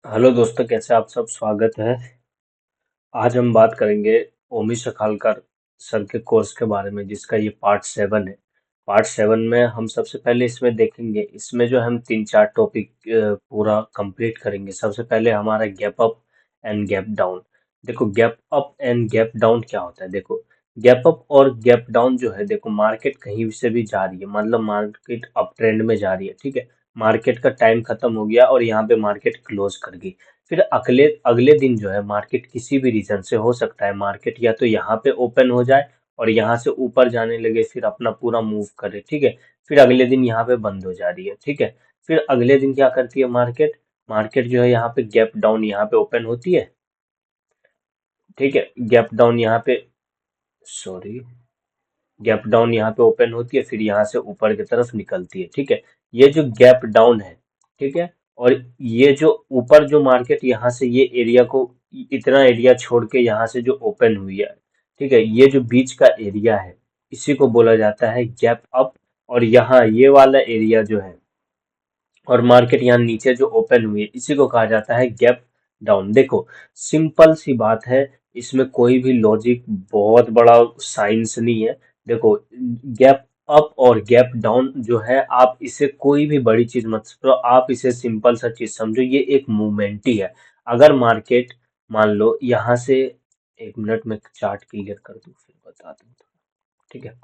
Hello दोस्तों, कैसे आप सब। स्वागत है। आज हम बात करेंगे ओमी सखालकर सर के कोर्स के बारे में, जिसका ये पार्ट 7 है। पार्ट 7 में हम सबसे पहले इसमें देखेंगे, इसमें जो हम 3-4 टॉपिक पूरा कंप्लीट करेंगे। सबसे पहले हमारा gap up and gap down. देखो, gap up and gap down क्या होता है। देखो, गैप अप और गैप डाउन जो है, देखो मार्केट कहीं से भी जा रही है, मतलब मार्केट अप ट्रेंड में जा रही है, ठीक है। मार्केट का टाइम खत्म हो गया और यहाँ पे मार्केट क्लोज कर गई। फिर अगले अगले दिन जो है मार्केट किसी भी रीजन से हो सकता है, मार्केट या तो यहाँ पे ओपन हो जाए और यहाँ से ऊपर जाने लगे, फिर अपना पूरा मूव करे, ठीक है। फिर अगले दिन यहाँ पे बंद हो जा रही है, ठीक है। फिर अगले दिन क्या करती है मार्केट, मार्केट जो है यहाँ पे गैप डाउन यहाँ पे ओपन होती है, ठीक है। गैप डाउन यहाँ पे, सॉरी, गैप डाउन यहाँ पे ओपन होती है, फिर यहाँ से ऊपर की तरफ निकलती है, ठीक है। ये जो गैप डाउन है, ठीक है। और ये जो ऊपर जो मार्केट यहाँ से ये एरिया को, इतना एरिया छोड़ के यहाँ से जो ओपन हुई है, ठीक है, ये जो बीच का एरिया है, इसी को बोला जाता है गैप अप। और यहाँ ये वाला एरिया जो है, और मार्केट यहाँ नीचे जो ओपन हुई है, इसी को कहा जाता है गैप डाउन। देखो, सिंपल सी बात है, इसमें कोई भी लॉजिक, बहुत बड़ा साइंस नहीं है। देखो, गैप अप और गैप डाउन जो है, आप इसे कोई भी बड़ी चीज मत समझो, आप इसे सिंपल सा चीज समझो, ये एक मूवमेंट ही है। अगर मार्केट, मान लो यहाँ से, 1 मिनट में चार्ट क्लियर कर दूं फिर बता दूं, ठीक है।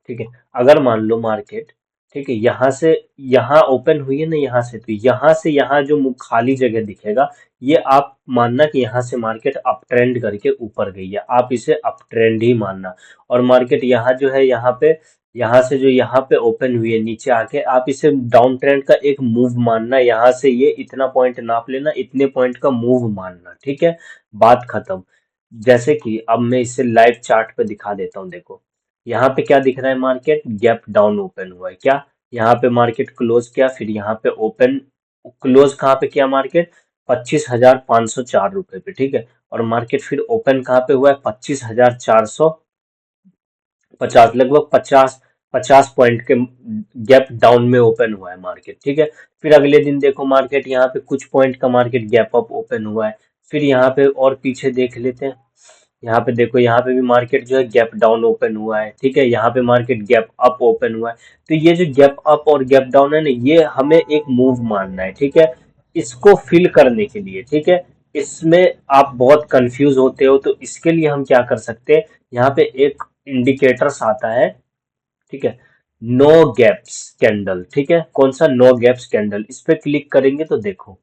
ठीक है, अगर मान लो मार्केट, ठीक है, यहाँ से यहाँ ओपन हुई है ना, यहाँ से, तो यहाँ से यहाँ जो खाली जगह दिखेगा, ये आप मानना कि यहाँ से मार्केट अप ट्रेंड करके ऊपर गई है, आप इसे अप ट्रेंड ही मानना। और मार्केट यहाँ जो है, यहाँ पे, यहाँ से जो यहाँ पे ओपन हुई है नीचे आके, आप इसे डाउन ट्रेंड का एक मूव मानना, यहाँ से ये इतना पॉइंट नाप लेना, इतने पॉइंट का मूव मानना, ठीक है। बात खत्म। जैसे कि अब मैं इसे लाइव चार्ट पे दिखा देता हूँ। देखो, यहाँ पे क्या दिख रहा है, मार्केट गैप डाउन ओपन हुआ है क्या, यहाँ पे मार्केट क्लोज किया, फिर यहाँ पे ओपन, क्लोज कहाँ पे किया मार्केट, 25,504 रुपए पे, ठीक है। और मार्केट फिर ओपन कहाँ पे हुआ है, 25,450, लगभग 50 50 पॉइंट के गैप डाउन में ओपन हुआ है मार्केट, ठीक है। फिर अगले दिन देखो, मार्केट यहाँ पे कुछ पॉइंट का मार्केट गैप अप ओपन हुआ है। फिर यहाँ पे और पीछे देख लेते हैं, यहाँ पे देखो, यहाँ पे भी मार्केट जो है गैप डाउन ओपन हुआ है, ठीक है। यहाँ पे मार्केट गैप अप ओपन हुआ है। तो ये जो गैप अप और गैप डाउन है ना, ये हमें एक मूव मानना है, ठीक है। इसको फिल करने के लिए, ठीक है, इसमें आप बहुत कंफ्यूज होते हो, तो इसके लिए हम क्या कर सकते हैं, यहाँ पे एक इंडिकेटर्स आता है, ठीक है, नो गैप्स कैंडल, ठीक है। कौन सा, नो गैप्स कैंडल, इस पे क्लिक करेंगे तो देखो,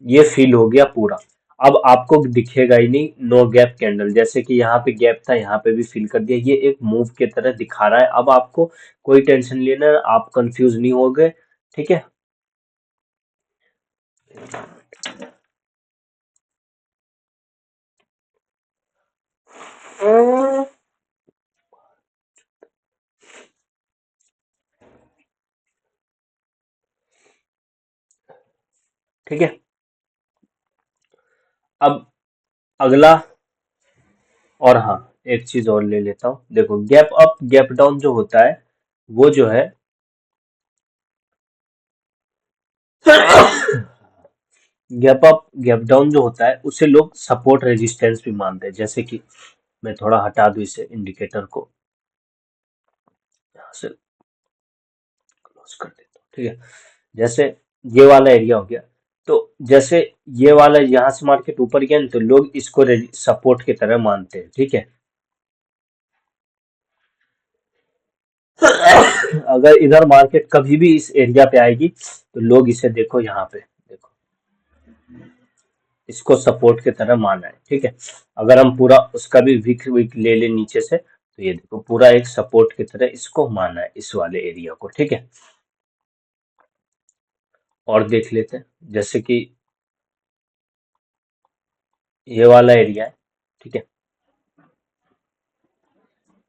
ये फिल हो गया पूरा। अब आपको दिखेगा ही नहीं नो गैप कैंडल, जैसे कि यहाँ पे गैप था, यहाँ पे भी फिल कर दिया, ये एक मूव की तरह दिखा रहा है। अब आपको कोई टेंशन लेना, आप कंफ्यूज नहीं हो गए, ठीक है। ठीक है, अब अगला, और हाँ, एक चीज और ले लेता हूँ। देखो, गैप अप गैप डाउन जो होता है, वो जो है, गैप अप गैप डाउन जो होता है, उसे लोग सपोर्ट रेजिस्टेंस भी मानते हैं। जैसे कि मैं थोड़ा हटा दूं इसे, इंडिकेटर को यहाँ से क्लोज कर देता हूँ, ठीक है। जैसे ये वाला एरिया हो गया, तो जैसे ये वाला यहाँ से मार्केट ऊपर गया ना, तो लोग इसको सपोर्ट की तरह मानते हैं, ठीक है। अगर इधर मार्केट कभी भी इस एरिया पे आएगी, तो लोग इसे, देखो यहाँ पे, देखो, इसको सपोर्ट की तरह माना है, ठीक है। अगर हम पूरा उसका भी वीक वीक ले ले नीचे से, तो ये देखो, पूरा एक सपोर्ट की तरह इसको माना है, इस वाले एरिया को, ठीक है। और देख लेते हैं, जैसे कि ये वाला एरिया है, ठीक है,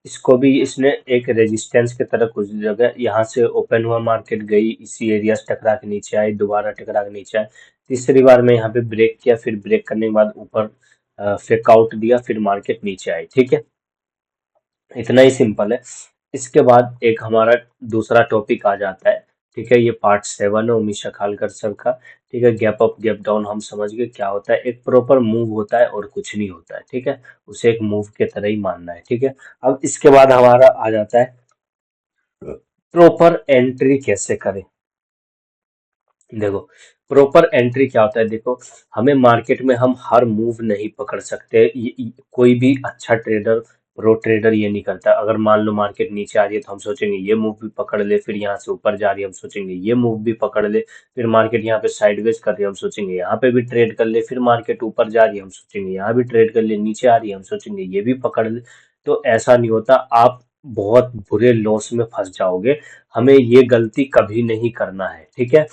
इसको भी इसने एक रेजिस्टेंस की तरह कुछ जगह, यहाँ से ओपन हुआ मार्केट, गई इसी एरिया से टकरा के नीचे आई, दोबारा टकरा के नीचे आई, तीसरी बार में यहाँ पे ब्रेक किया, फिर ब्रेक करने के बाद ऊपर फेक आउट दिया, फिर मार्केट नीचे आई, ठीक है। इतना ही सिंपल है। इसके बाद एक हमारा दूसरा टॉपिक आ जाता है, ठीक है, ये पार्ट 7 है उमीशा खालकर सर का। ठीक है, गैप अप गैप डाउन हम समझ गए क्या होता है, एक प्रॉपर मूव होता है और कुछ नहीं होता है। ठीक है, उसे एक मूव के तरह ही मानना है। ठीक है, अब इसके बाद हमारा आ जाता है प्रॉपर एंट्री कैसे करें। देखो, प्रॉपर एंट्री क्या होता है, देखो हमें मार्केट में हम हर मूव नहीं पकड़ सकते। कोई भी अच्छा ट्रेडर, प्रो ट्रेडर ये नहीं करता। अगर मान लो मार्केट नीचे आ रही है तो हम सोचेंगे ये मूव भी पकड़ ले, फिर यहाँ से ऊपर जा रही है हम सोचेंगे ये मूव भी पकड़ ले, फिर मार्केट यहाँ पे साइडवेज कर रही है हम सोचेंगे यहाँ पे भी ट्रेड कर ले, फिर मार्केट ऊपर जा रही है हम सोचेंगे यहाँ भी ट्रेड कर ले, नीचे आ रही है हम सोचेंगे ये भी पकड़ ले। तो ऐसा नहीं होता, आप बहुत बुरे लॉस में फंस जाओगे। हमें ये गलती कभी नहीं करना है। ठीक है,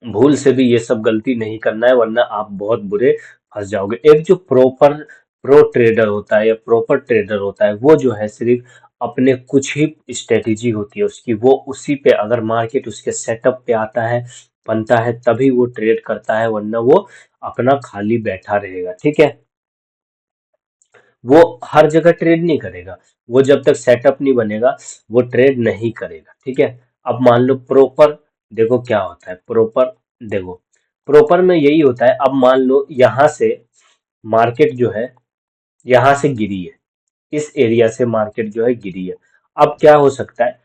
भूल से भी ये सब गलती नहीं करना है, वरना आप बहुत बुरे फंस जाओगे। एक जो प्रॉपर प्रो ट्रेडर होता है या प्रॉपर ट्रेडर होता है, वो जो है सिर्फ अपने कुछ ही स्ट्रेटेजी होती है उसकी, वो उसी पे, अगर मार्केट उसके सेटअप पे आता है, बनता है, तभी वो ट्रेड करता है, वरना वो अपना खाली बैठा रहेगा। ठीक है, वो हर जगह ट्रेड नहीं करेगा, वो जब तक सेटअप नहीं बनेगा वो ट्रेड नहीं करेगा। ठीक है, अब मान लो प्रॉपर, देखो क्या होता है प्रॉपर, देखो प्रॉपर में यही होता है। अब मान लो यहाँ से मार्केट जो है यहाँ से गिरी है, इस एरिया से मार्केट जो है गिरी है। अब क्या हो सकता है,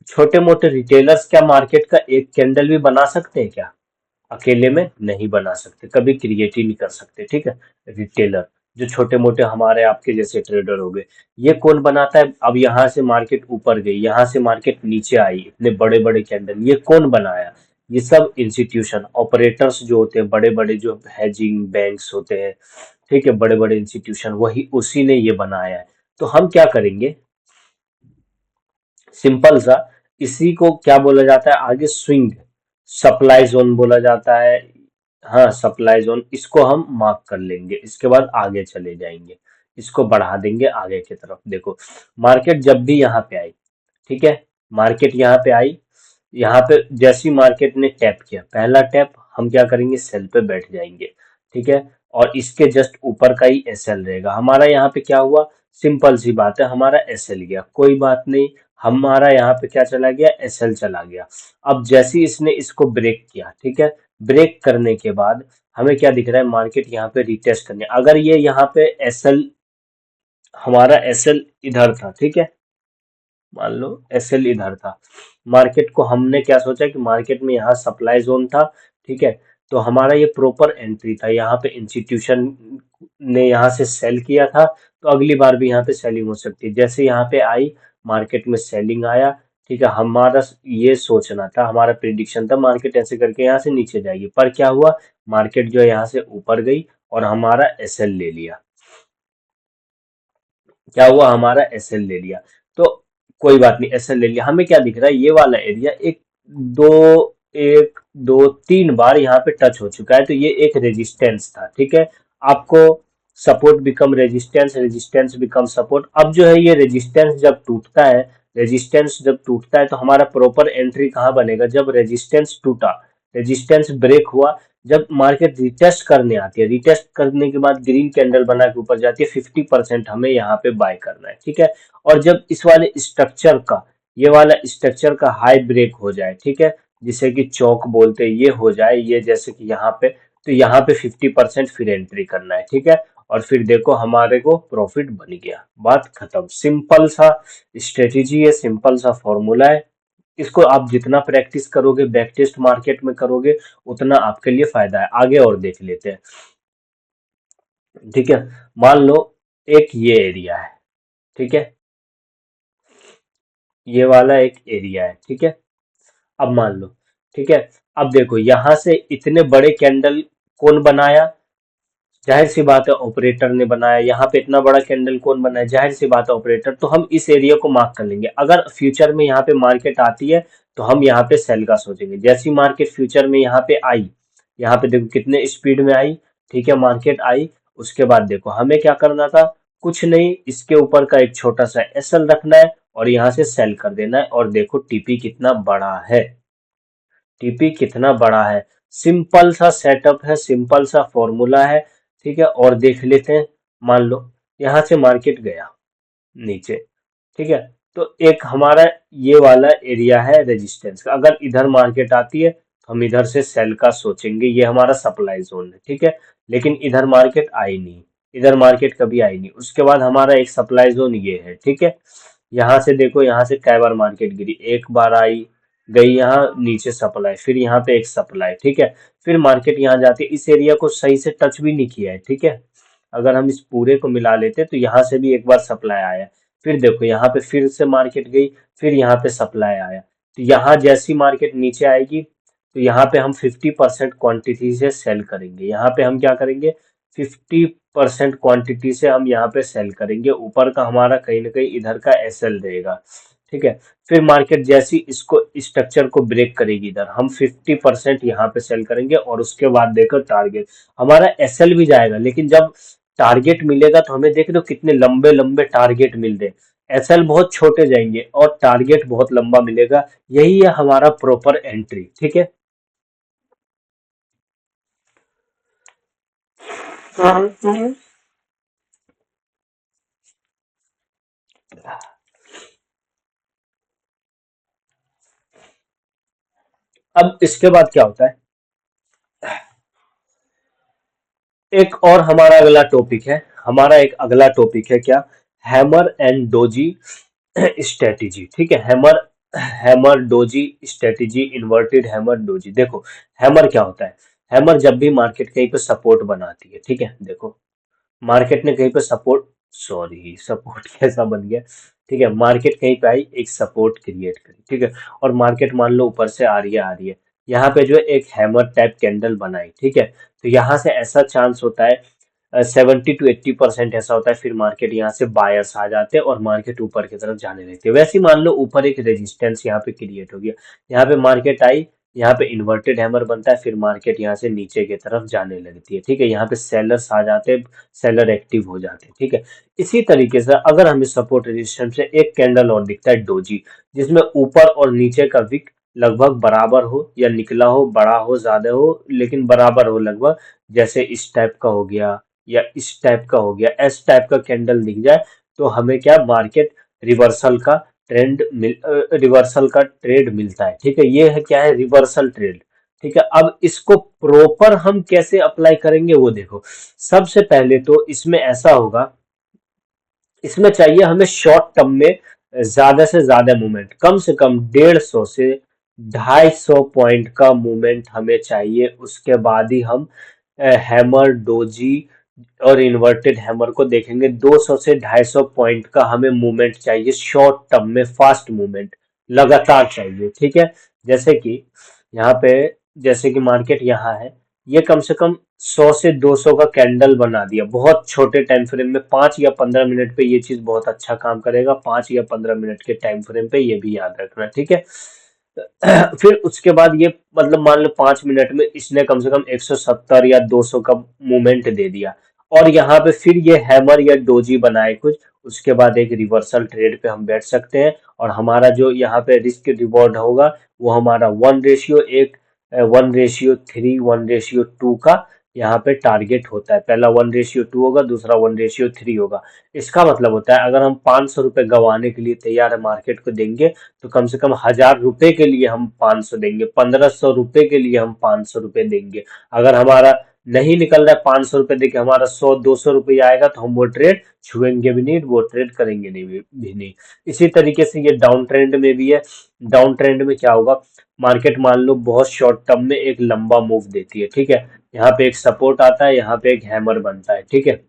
छोटे मोटे रिटेलर्स क्या मार्केट का एक कैंडल भी बना सकते हैं क्या? अकेले में नहीं बना सकते, कभी क्रिएट ही नहीं कर सकते। ठीक है, रिटेलर जो छोटे मोटे हमारे आपके जैसे ट्रेडर हो गए, ये कौन बनाता है? अब यहाँ से मार्केट ऊपर गई, यहाँ से मार्केट नीचे आई, इतने बड़े बड़े कैंडल ये कौन बनाया? ये सब इंस्टीट्यूशन ऑपरेटर्स जो होते हैं, बड़े बड़े जो हेजिंग बैंक्स होते हैं, ठीक है, बड़े बड़े इंस्टीट्यूशन, वही उसी ने ये बनाया है। तो हम क्या करेंगे, सिंपल सा, इसी को क्या बोला जाता है आगे, स्विंग सप्लाई जोन बोला जाता है। हाँ, सप्लाई जोन, इसको हम मार्क कर लेंगे, इसके बाद आगे चले जाएंगे, इसको बढ़ा देंगे आगे की तरफ। देखो, मार्केट जब भी यहाँ पे आई, ठीक है, मार्केट यहाँ पे आई, यहाँ पे जैसी मार्केट ने टैप किया, पहला टैप, हम क्या करेंगे, सेल पे बैठ जाएंगे। ठीक है, और इसके जस्ट ऊपर का ही एसएल रहेगा हमारा। यहाँ पे क्या हुआ, सिंपल सी बात है, हमारा एसएल गया, कोई बात नहीं, हमारा यहाँ पे क्या चला गया, एसएल चला गया। अब जैसे ही इसने इसको ब्रेक किया, ठीक है, ब्रेक करने के बाद हमें क्या दिख रहा है, मार्केट यहाँ पे रिटेस्ट करने, अगर ये यहाँ पे एसएल, हमारा एसएल इधर था, ठीक है, मान लो एसएल इधर था, मार्केट को हमने क्या सोचा कि मार्केट में यहाँ सप्लाई जोन था, ठीक है, तो हमारा ये प्रॉपर एंट्री था, यहाँ पे इंस्टीट्यूशन ने यहाँ से सेल किया था, तो अगली बार भी यहाँ पे सेलिंग हो सकती है। जैसे यहाँ पे आई, मार्केट में सेलिंग आया, ठीक है, हमारा ये सोचना था, हमारा प्रिडिक्शन था मार्केट ऐसे करके यहाँ से नीचे जाएगी, पर क्या हुआ, मार्केट जो है यहाँ से ऊपर गई और हमारा एसएल ले लिया। क्या हुआ, हमारा एसएल ले लिया, तो कोई बात नहीं, एसएल ले लिया, हमें क्या दिख रहा है, ये वाला एरिया दो एक दो तीन बार यहाँ पे टच हो चुका है, तो ये एक रेजिस्टेंस था। ठीक है, आपको support become resistance, resistance become support. अब जो है ये रेजिस्टेंस जब टूटता है, रेजिस्टेंस जब टूटता है तो हमारा प्रॉपर एंट्री कहाँ बनेगा, जब रेजिस्टेंस टूटा, रेजिस्टेंस ब्रेक हुआ, जब मार्केट रिटेस्ट करने आती है, रिटेस्ट करने के बाद ग्रीन कैंडल बना के ऊपर जाती है, 50% हमें यहाँ पे बाय करना है। ठीक है, और जब इस वाले स्ट्रक्चर का, ये वाला स्ट्रक्चर का हाई ब्रेक हो जाए, ठीक है, जिसे कि चौक बोलते हैं, ये हो जाए, ये जैसे कि यहाँ पे, तो यहाँ पे 50% फिर एंट्री करना है। ठीक है, और फिर देखो हमारे को प्रॉफिट बन गया, बात खत्म। सिंपल सा स्ट्रेटेजी है, सिंपल सा फॉर्मूला है, इसको आप जितना प्रैक्टिस करोगे, बैक टेस्ट मार्केट में करोगे, उतना आपके लिए फायदा है। आगे और देख लेते हैं। ठीक है, मान लो एक ये एरिया है, ठीक है, ये वाला एक एरिया है, ठीक है, अब मान लो, ठीक है, अब देखो यहाँ से इतने बड़े कैंडल कौन बनाया, जाहिर सी बात है ऑपरेटर ने बनाया। यहाँ पे इतना बड़ा कैंडल कौन बनाया, जाहिर सी बात है ऑपरेटर। तो हम इस एरिया को मार्क कर लेंगे, अगर फ्यूचर में यहाँ पे मार्केट आती है तो हम यहाँ पे सेल का सोचेंगे। जैसी मार्केट फ्यूचर में यहाँ पे आई, यहाँ पे देखो कितने स्पीड में आई, ठीक है, मार्केट आई, उसके बाद देखो हमें क्या करना था, कुछ नहीं, इसके ऊपर का एक छोटा सा एसएल रखना है और यहाँ से सेल कर देना है, और देखो टीपी कितना बड़ा है, टीपी कितना बड़ा है। सिंपल सा सेटअप है, सिंपल सा फॉर्मूला है। ठीक है, और देख लेते हैं, मान लो यहाँ से मार्केट गया नीचे, ठीक है, तो एक हमारा ये वाला एरिया है रेजिस्टेंस का। अगर इधर मार्केट आती है तो हम इधर से सेल का सोचेंगे, ये हमारा सप्लाई जोन है, ठीक है। लेकिन इधर मार्केट आई नहीं, इधर मार्केट कभी आई नहीं। उसके बाद हमारा एक सप्लाई जोन ये है, ठीक है। यहाँ से देखो, यहाँ से कै बार मार्केट गिरी, एक बार आई, गई यहाँ नीचे सप्लाई, फिर यहाँ पे एक सप्लाई, ठीक है। फिर मार्केट यहाँ जाती है, इस एरिया को सही से टच भी नहीं किया है, ठीक है। अगर हम इस पूरे को मिला लेते तो यहाँ से भी एक बार सप्लाई आया, फिर देखो यहाँ पे फिर से मार्केट गई, फिर यहाँ पे सप्लाई आया। तो यहाँ जैसी मार्केट नीचे आएगी तो यहाँ पे हम 50% क्वांटिटी से सेल करेंगे। यहाँ पे हम क्या करेंगे, 50% क्वांटिटी से हम यहाँ पे सेल करेंगे। ऊपर का हमारा कहीं ना कहीं इधर का एसएल रहेगा, ठीक है। फिर मार्केट जैसी इसको स्ट्रक्चर को ब्रेक करेगी, इधर हम 50% यहाँ पे सेल करेंगे और उसके बाद देखो टारगेट हमारा एसएल भी जाएगा। लेकिन जब टारगेट मिलेगा तो हमें देख लो कितने लंबे लंबे टारगेट मिल रहे, एसएल बहुत छोटे जाएंगे और टारगेट बहुत लंबा मिलेगा। यही है हमारा प्रॉपर एंट्री, ठीक है। अब इसके बाद क्या होता है, एक और हमारा अगला टॉपिक है, हमारा एक अगला टॉपिक है क्या, हैमर एंड डोजी स्ट्रेटेजी, ठीक है। Hammer, hammer doji strategy, inverted hammer doji. देखो हैमर क्या होता है, हैमर जब भी मार्केट कहीं पे सपोर्ट बनाती है, ठीक है। देखो मार्केट ने कहीं पे सपोर्ट, सॉरी सपोर्ट कैसा बन गया, ठीक है। मार्केट कहीं पे आई, एक सपोर्ट क्रिएट करी, ठीक है। और मार्केट मान लो ऊपर से आ रही है, आ रही है, यहाँ पे जो है एक हैमर टाइप कैंडल बनाई, ठीक है। तो यहाँ से ऐसा चांस होता है 70 to 80% ऐसा होता है, फिर मार्केट यहाँ से बायर्स आ जाते हैं और मार्केट ऊपर की तरफ जाने लगती है। वैसे ही मान लो ऊपर एक रेजिस्टेंस यहाँ पे क्रिएट हो गया, यहाँ पे मार्केट आई, यहाँ पे इन्वर्टेड हैमर बनता है, फिर मार्केट यहाँ से नीचे की तरफ जाने लगती है, ठीक है। यहाँ पे सेलर्स आ जाते हैं, सेलर एक्टिव हो जाते हैं, ठीक है। इसी तरीके से अगर हमें सपोर्ट रेजिस्टेंस से एक कैंडल और दिखता है डोजी, जिसमें ऊपर और नीचे का विक लगभग बराबर हो या निकला हो, बड़ा हो ज्यादा हो, लेकिन बराबर हो लगभग, जैसे इस टाइप का हो गया या इस टाइप का हो गया, एस टाइप का कैंडल दिख जाए, तो हमें क्या मार्केट रिवर्सल का रिवर्सल का ट्रेड मिलता है, ठीक है। ये है क्या है, रिवर्सल ट्रेड, ठीक है। अब इसको प्रॉपर हम कैसे अप्लाई करेंगे वो देखो। सबसे पहले तो इसमें ऐसा होगा, इसमें चाहिए हमें शॉर्ट टर्म में ज्यादा से ज्यादा मूवमेंट, कम से कम 150 से 250 पॉइंट का मूवमेंट हमें चाहिए। उसके बाद ही हम हैमर डोजी और इन्वर्टेड हैमर को देखेंगे। 200 से 250 पॉइंट का हमें मूवमेंट चाहिए, शॉर्ट टर्म में फास्ट मूवमेंट लगातार चाहिए, ठीक है। जैसे कि यहाँ पे, जैसे कि मार्केट यहाँ है, ये कम से कम 100 से 200 का कैंडल बना दिया बहुत छोटे टाइम फ्रेम में, 5 या 15 मिनट पे ये चीज बहुत अच्छा काम करेगा। 5 या 15 मिनट के टाइम फ्रेम पे, ये भी याद रखना, ठीक है। फिर उसके बाद ये मतलब मान लो 5 मिनट में इसने कम से कम 170 या 200 का मूवमेंट दे दिया, और यहाँ पे फिर ये हैमर या डोजी बनाए कुछ, उसके बाद एक रिवर्सल ट्रेड पे हम बैठ सकते हैं। और हमारा जो यहाँ पे रिस्क रिवॉर्ड होगा वो हमारा 1:1, 1:3, 1:2 का यहाँ पे टारगेट होता है। पहला 1:2 होगा, दूसरा 1:3 होगा। इसका मतलब होता है अगर हम 500 रुपये गंवाने के लिए तैयार है मार्केट को देंगे, तो कम से कम 1000 रुपए के लिए हम 500 देंगे, 1500 रुपए के लिए हम 500 रुपए देंगे। अगर हमारा नहीं निकल रहा है 500 रुपए देके, हमारा 100-200 रुपये आएगा, तो हम वो ट्रेड छुएंगे भी नहीं, वो ट्रेड करेंगे नहीं भी नहीं। इसी तरीके से ये डाउन ट्रेंड में भी है। डाउन ट्रेंड में क्या होगा, मार्केट मान लो बहुत शॉर्ट टर्म में एक लंबा मूव देती है, ठीक है। यहाँ पे एक सपोर्ट आता है, यहाँ पे एक हैमर बनता है, ठीक है।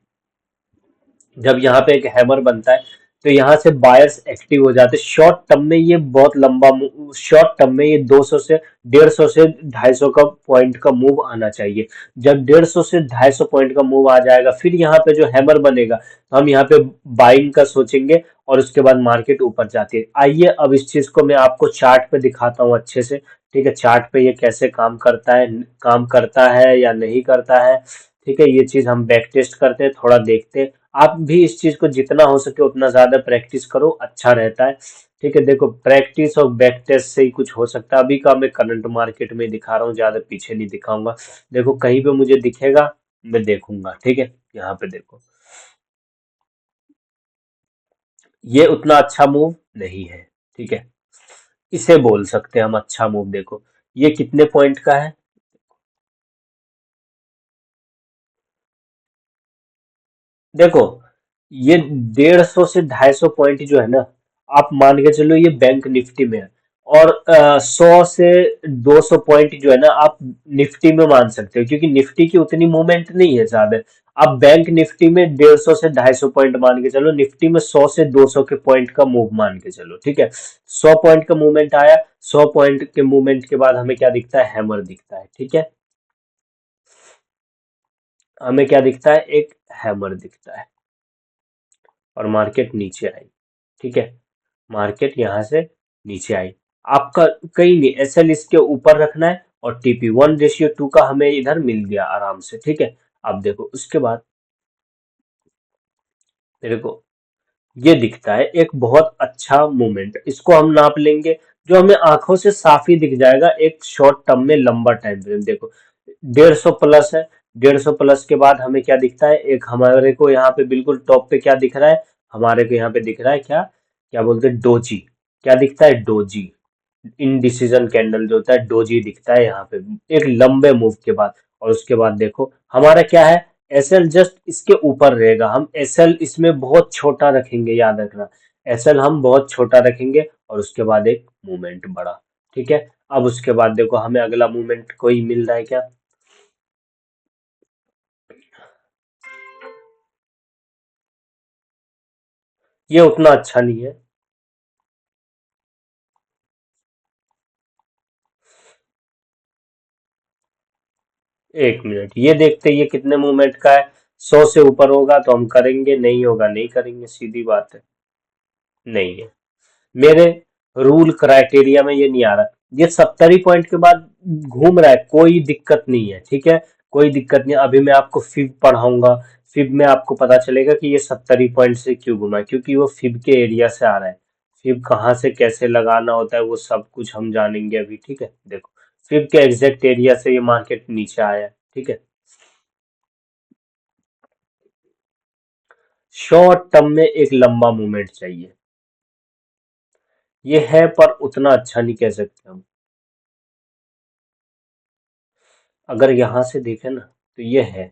जब यहाँ पे एक हैमर बनता है तो यहाँ से बायर्स एक्टिव हो जाते हैं। शॉर्ट टर्म में ये बहुत लंबा, शॉर्ट टर्म में ये 200 से 150 से 250 का पॉइंट का मूव आना चाहिए। जब 150 से 250 पॉइंट का मूव आ जाएगा, फिर यहाँ पे जो हैमर बनेगा तो हम यहाँ पे बाइंग का सोचेंगे, और उसके बाद मार्केट ऊपर जाती है। आइए अब इस चीज को मैं आपको चार्ट पे दिखाता हूँ अच्छे से, ठीक है। चार्ट पे ये कैसे काम करता है या नहीं करता है, ठीक है। ये चीज हम बैक टेस्ट करते हैं, थोड़ा देखते हैं। आप भी इस चीज को जितना हो सके उतना ज्यादा प्रैक्टिस करो, अच्छा रहता है, ठीक है। देखो प्रैक्टिस और बैक टेस्ट से ही कुछ हो सकता है। अभी का मैं करंट मार्केट में दिखा रहा हूँ, ज्यादा पीछे नहीं दिखाऊंगा। देखो कहीं पे मुझे दिखेगा मैं देखूंगा, ठीक है। यहाँ पे देखो, ये उतना अच्छा मूव नहीं है। ठीक है, इसे बोल सकते हैं हम अच्छा मूव। देखो ये कितने पॉइंट का है। देखो ये 150 से 250 पॉइंट जो है ना, आप मान के चलो ये बैंक निफ्टी में है। और 100 से 200 पॉइंट जो है ना, आप निफ्टी में मान सकते हो, क्योंकि निफ्टी की उतनी मूवमेंट नहीं है ज्यादा। आप बैंक निफ्टी में 150 से 250 पॉइंट मान के चलो, निफ्टी में 100 से 200 के पॉइंट का मूव मान के चलो। ठीक है, 100 पॉइंट का मूवमेंट आया, 100 पॉइंट के मूवमेंट के बाद हमें क्या दिखता है, हैमर दिखता है। ठीक है, हमें क्या दिखता है, एक हैमर दिखता है, और मार्केट नीचे आई। ठीक है, मार्केट यहां से नीचे आई। आपका कहीं नहीं, एसएल इसके ऊपर रखना है, और टीपी 1:2 का हमें इधर मिल गया आराम से। ठीक है, अब देखो उसके बाद मेरे को ये दिखता है एक बहुत अच्छा मूवमेंट, इसको हम नाप लेंगे, जो हमें आंखों से साफ ही दिख जाएगा एक शॉर्ट टर्म में लंबा टाइम फ्रेम। देखो 150 प्लस है, 150 प्लस के बाद हमें क्या दिखता है, एक हमारे को यहाँ पे बिल्कुल टॉप पे क्या दिख रहा है, हमारे को यहाँ पे दिख रहा है क्या, क्या बोलते हैं, डोजी। क्या दिखता है, डोजी। इनडिसीजन कैंडल जो होता है, डोजी दिखता है यहाँ पे एक लंबे मूव के बाद। और उसके बाद देखो हमारा क्या है, एसएल जस्ट इसके ऊपर रहेगा। हम एसएल इसमें बहुत छोटा रखेंगे, याद रखना, एसएल हम बहुत छोटा रखेंगे, और उसके बाद एक मूवमेंट बड़ा। ठीक है, अब उसके बाद देखो हमें अगला मूवमेंट कोई मिल रहा है क्या। ये उतना अच्छा नहीं है। एक मिनट, ये देखते हैं ये कितने मूवमेंट का है। 100 से ऊपर होगा तो हम करेंगे, नहीं होगा नहीं करेंगे, सीधी बात है। नहीं है, मेरे रूल क्राइटेरिया में ये नहीं आ रहा। ये 70 ही पॉइंट के बाद घूम रहा है, कोई दिक्कत नहीं है। ठीक है, कोई दिक्कत नहीं। अभी मैं आपको फिब पढ़ाऊंगा, फिब में आपको पता चलेगा कि ये 70 ही पॉइंट से क्यों घुमा है, क्योंकि वो फिब के एरिया से आ रहा है। फिब कहाँ से कैसे लगाना होता है वो सब कुछ हम जानेंगे अभी। ठीक है, देखो फिब के एग्जैक्ट एरिया से ये मार्केट नीचे आया है। ठीक है, शॉर्ट टर्म में एक लंबा मूवमेंट चाहिए, ये है पर उतना अच्छा नहीं कह सकते हम। अगर यहां से देखें ना, तो ये है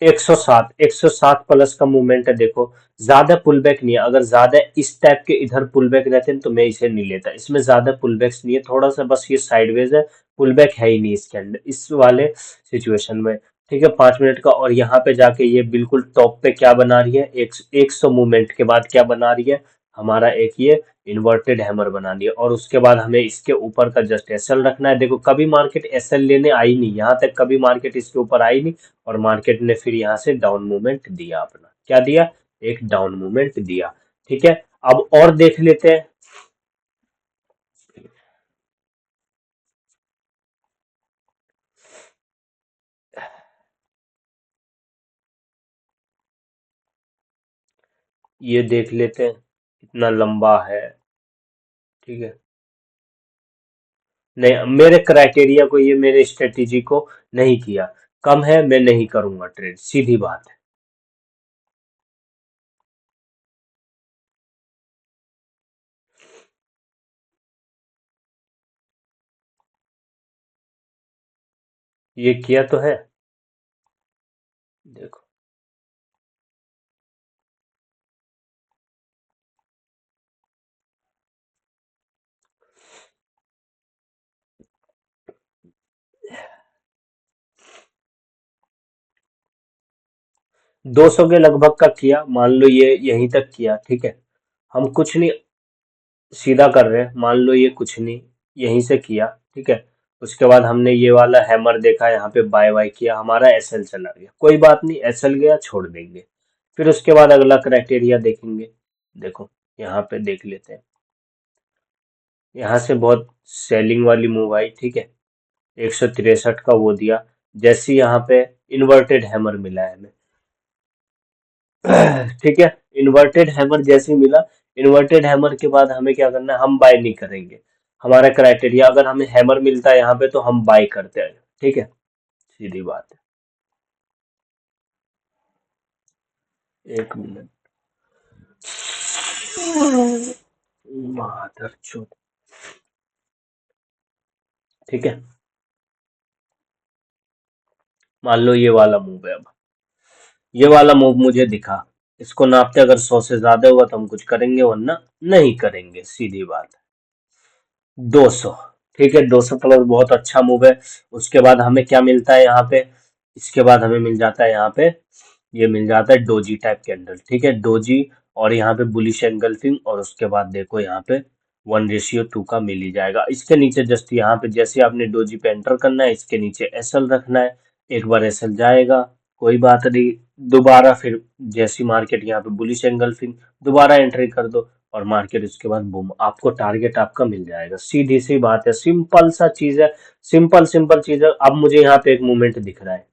107, 107 प्लस का मूवमेंट है। देखो ज्यादा पुल बैक नहीं है, अगर ज्यादा इस टाइप के इधर पुल बैक रहते हैं तो मैं इसे नहीं लेता। इसमें ज्यादा पुल बैक्स नहीं है, थोड़ा सा बस ये साइडवेज है, पुल बैक है ही नहीं इसके अंदर इस वाले सिचुएशन में। ठीक है, 5 मिनट का, और यहाँ पे जाके ये बिल्कुल टॉप पे क्या बना रही है, 100 मूवमेंट के बाद क्या बना रही है, हमारा एक ये इन्वर्टेड हैमर बना दिया। और उसके बाद हमें इसके ऊपर का जस्ट एसएल रखना है। देखो कभी मार्केट एसएल लेने आई नहीं, यहाँ तक कभी मार्केट इसके ऊपर आई नहीं, और मार्केट ने फिर यहाँ से डाउन मूवमेंट दिया, अपना क्या दिया, एक डाउन मूवमेंट दिया। ठीक है, अब और देख लेते हैं। ये देख लेते हैं कितना लंबा है। ठीक है, नहीं मेरे क्राइटेरिया को, ये मेरे स्ट्रेटेजी को नहीं किया, कम है मैं नहीं करूंगा ट्रेड, सीधी बात है। ये किया तो है, देखो 200 के लगभग का किया, मान लो ये यहीं तक किया। ठीक है, हम कुछ नहीं, सीधा कर रहे हैं, मान लो ये कुछ नहीं, यहीं से किया। ठीक है, उसके बाद हमने ये वाला हैमर देखा, यहाँ पे बाय बाय किया, हमारा एसएल चला गया, कोई बात नहीं, एसएल गया छोड़ देंगे। फिर उसके बाद अगला क्राइटेरिया देखेंगे। देखो यहाँ पे देख लेते हैं, यहाँ से बहुत सेलिंग वाली मूव आई। ठीक है, 163 का वो दिया, जैसे यहाँ पे इन्वर्टेड हैमर मिला है हमें। ठीक है, इन्वर्टेड हैमर जैसे ही मिला, इन्वर्टेड हैमर के बाद हमें क्या करना है, हम बाय नहीं करेंगे, हमारा क्राइटेरिया, अगर हमें हैमर मिलता है यहाँ पे तो हम बाय करते हैं, ठीक है, सीधी बात है। एक मिनट, मादरचोद, ठीक है, मान लो ये वाला मूव है। अब ये वाला मूव मुझे दिखा, इसको नापते अगर 100 से ज्यादा हुआ तो हम कुछ करेंगे, वरना नहीं करेंगे, सीधी बात है। 200, ठीक है, 200 प्लस बहुत अच्छा मूव है। उसके बाद हमें क्या मिलता है यहाँ पे, इसके बाद हमें मिल जाता है यहाँ पे, ये मिल जाता है डोजी टाइप कैंडल, ठीक है, डोजी, और यहाँ पे बुलिश एंगल्फिंग, और उसके बाद देखो यहाँ पे 1:2 का मिल ही जाएगा। इसके नीचे जस्ट यहाँ पे जैसे आपने डोजी पे एंटर करना है, इसके नीचे एसएल रखना है, एक बार एसएल जाएगा, कोई बात नहीं, दोबारा फिर जैसी मार्केट यहाँ पे बुलिश एंगल्फिंग, दोबारा एंट्री कर दो, और मार्केट उसके बाद बूम, आपको टारगेट आपका मिल जाएगा। सीधी सी बात है, सिंपल सा चीज है, सिंपल सिंपल चीज है। अब मुझे यहाँ पे एक मूवमेंट दिख रहा है,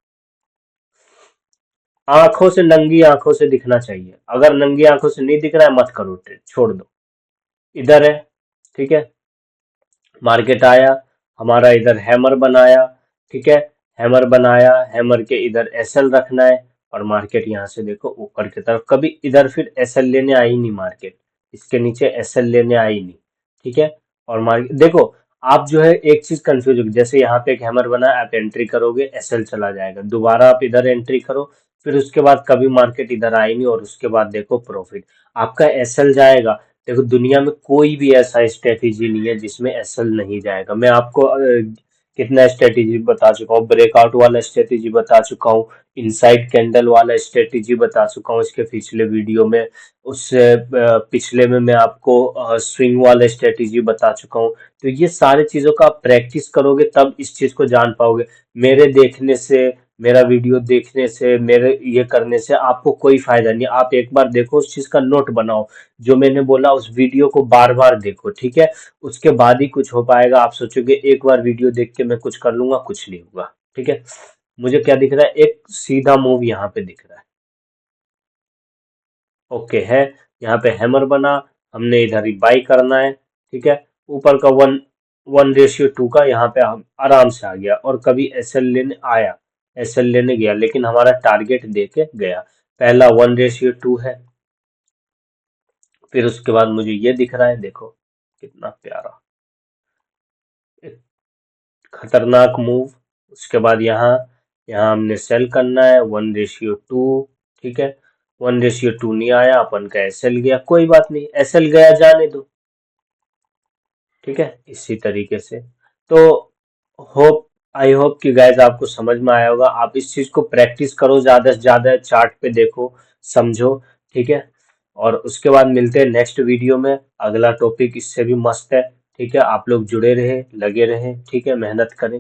आंखों से, नंगी आंखों से दिखना चाहिए, अगर नंगी आंखों से नहीं दिख रहा है मत करो ट्रेड, छोड़ दो। इधर है, ठीक है, मार्केट आया, हमारा इधर हैमर बनाया, ठीक है, हैमर बनाया, हैमर के इधर एसएल रखना है, और मार्केट यहाँ से देखो ऊपर की तरफ, कभी इधर फिर एसएल लेने आई नहीं मार्केट, इसके नीचे एसएल लेने आई नहीं, ठीक है, और मार्केट देखो, आप जो है एक चीज कंफ्यूज होगी, जैसे यहाँ पे एक हैमर बना है, आप एंट्री करोगे एसएल चला जाएगा, दोबारा आप इधर एंट्री करो, फिर उसके बाद कभी मार्केट इधर आई नहीं, और उसके बाद देखो प्रॉफिट, आपका एसएल जाएगा। देखो दुनिया में कोई भी ऐसा स्ट्रेटेजी नहीं है जिसमें एसएल नहीं जाएगा। मैं आपको कितना स्ट्रेटेजी बता चुका हूँ, ब्रेकआउट वाला स्ट्रेटेजी बता चुका हूँ, इनसाइड कैंडल वाला स्ट्रेटेजी बता चुका हूँ इसके पिछले वीडियो में, उससे पिछले में मैं आपको स्विंग वाला स्ट्रेटेजी बता चुका हूँ। तो ये सारी चीजों का आप प्रैक्टिस करोगे तब इस चीज को जान पाओगे। मेरे देखने से, मेरा वीडियो देखने से, मेरे ये करने से आपको कोई फायदा नहीं। आप एक बार देखो, उस चीज का नोट बनाओ, जो मैंने बोला उस वीडियो को बार बार देखो, ठीक है, उसके बाद ही कुछ हो पाएगा। आप सोचोगे एक बार वीडियो देख के मैं कुछ कर लूंगा, कुछ नहीं होगा, ठीक है। मुझे क्या दिख रहा है, एक सीधा मूव यहाँ पे दिख रहा है, ओके है, यहाँ पे हैमर बना, हमने इधर ही बाई करना है, ठीक है, ऊपर का 1:2 का यहाँ पे हम आराम से आ गया, और कभी एसएल लेने आया, एसएल लेने गया, लेकिन हमारा टारगेट दे के गया। पहला 1:2 है, फिर उसके बाद मुझे ये दिख रहा है, देखो कितना प्यारा, एक खतरनाक मूव। उसके बाद यहाँ, यहाँ हमने सेल करना है 1:2, ठीक है, 1:2 नहीं आया, अपन का एसएल गया, कोई बात नहीं, एसएल गया जाने दो, ठीक है, इसी तरीके से। तो होप, आई होप कि गाइस आपको समझ में आया होगा। आप इस चीज को प्रैक्टिस करो, ज्यादा से ज्यादा चार्ट पे देखो, समझो, ठीक है, और उसके बाद मिलते हैं नेक्स्ट वीडियो में। अगला टॉपिक इससे भी मस्त है, ठीक है, आप लोग जुड़े रहे, लगे रहे, ठीक है, मेहनत करें।